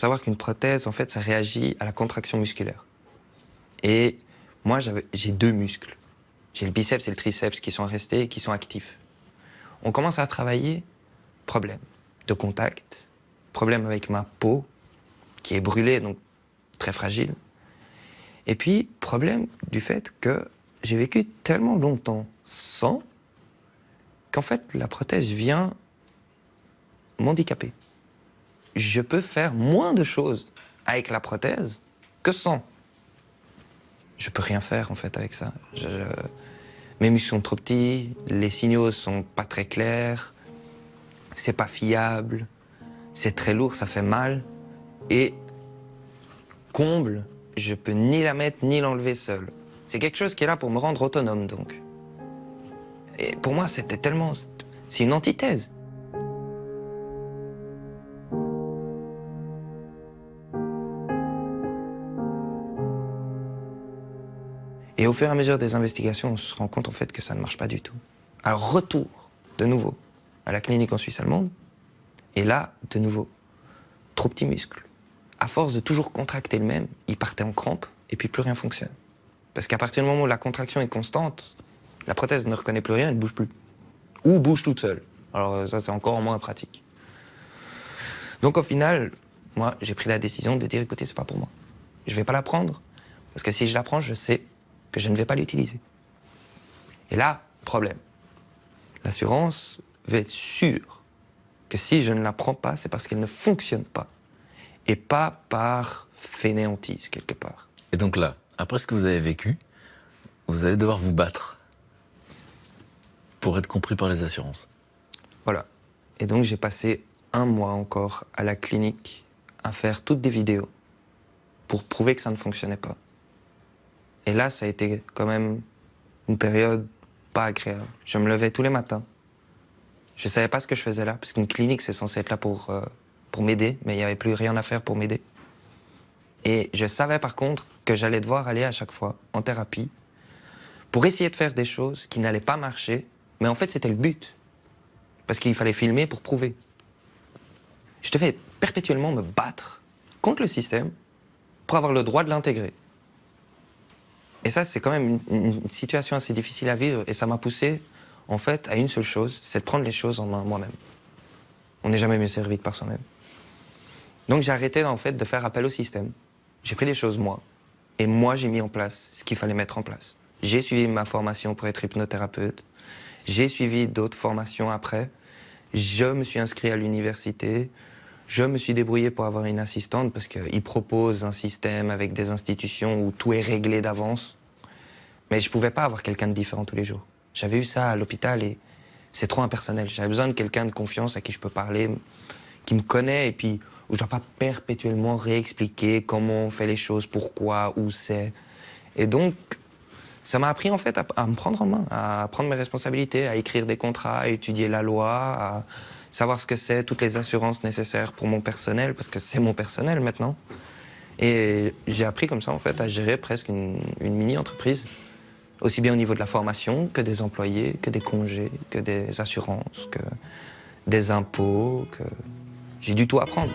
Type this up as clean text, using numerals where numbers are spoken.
savoir qu'une prothèse, en fait, ça réagit à la contraction musculaire. Et moi, j'ai 2 muscles. J'ai le biceps et le triceps qui sont restés et qui sont actifs. On commence à travailler, problème de contact, problème avec ma peau, qui est brûlée, donc très fragile. Et puis, problème du fait que j'ai vécu tellement longtemps sans qu'en fait, la prothèse vient m'handicaper. Je peux faire moins de choses avec la prothèse que sans. Je peux rien faire, en fait, avec ça. Mes muscles sont trop petits, les signaux sont pas très clairs, c'est pas fiable, c'est très lourd, ça fait mal. Et comble, je peux ni la mettre ni l'enlever seul. C'est quelque chose qui est là pour me rendre autonome, donc. Et pour moi, c'était tellement... C'est une antithèse. Et au fur et à mesure des investigations, on se rend compte en fait que ça ne marche pas du tout. Alors retour, de nouveau, à la clinique en Suisse allemande. Et là, de nouveau, trop petits muscles. À force de toujours contracter le même, il partait en crampe et puis plus rien fonctionne. Parce qu'à partir du moment où la contraction est constante, la prothèse ne reconnaît plus rien, elle ne bouge plus. Ou bouge toute seule. Alors ça, c'est encore moins pratique. Donc au final, moi, j'ai pris la décision de dire, écoutez, c'est pas pour moi. Je vais pas la prendre, parce que si je la prends, je sais que je ne vais pas l'utiliser. Et là, problème. L'assurance veut être sûre que si je ne la prends pas, c'est parce qu'elle ne fonctionne pas. Et pas par fainéantise, quelque part. Et donc là, après ce que vous avez vécu, vous allez devoir vous battre pour être compris par les assurances. Voilà. Et donc j'ai passé 1 mois encore à la clinique à faire toutes des vidéos pour prouver que ça ne fonctionnait pas. Et là, ça a été quand même une période pas agréable. Je me levais tous les matins. Je savais pas ce que je faisais là, parce qu'une clinique, c'est censé être là pour m'aider, mais il n'y avait plus rien à faire pour m'aider. Et je savais par contre que j'allais devoir aller à chaque fois en thérapie pour essayer de faire des choses qui n'allaient pas marcher, mais en fait, c'était le but. Parce qu'il fallait filmer pour prouver. Je devais perpétuellement me battre contre le système pour avoir le droit de l'intégrer. Et ça, c'est quand même une situation assez difficile à vivre, et ça m'a poussé, en fait, à une seule chose, c'est de prendre les choses en main moi-même. On n'est jamais mieux servi que par soi-même. Donc j'ai arrêté, en fait, de faire appel au système. J'ai pris les choses moi, et moi, j'ai mis en place ce qu'il fallait mettre en place. J'ai suivi ma formation pour être hypnothérapeute, j'ai suivi d'autres formations après, je me suis inscrit à l'université, je me suis débrouillé pour avoir une assistante parce qu'ils proposent un système avec des institutions où tout est réglé d'avance. Mais je ne pouvais pas avoir quelqu'un de différent tous les jours. J'avais eu ça à l'hôpital et c'est trop impersonnel. J'avais besoin de quelqu'un de confiance à qui je peux parler, qui me connaît et puis où je ne dois pas perpétuellement réexpliquer comment on fait les choses, pourquoi, où c'est. Et donc, ça m'a appris en fait à me prendre en main, à prendre mes responsabilités, à écrire des contrats, à étudier la loi, à savoir ce que c'est, toutes les assurances nécessaires pour mon personnel, parce que c'est mon personnel maintenant. Et j'ai appris comme ça, en fait, à gérer presque une mini-entreprise, aussi bien au niveau de la formation que des employés, que des congés, que des assurances, que des impôts, que... J'ai du tout à apprendre.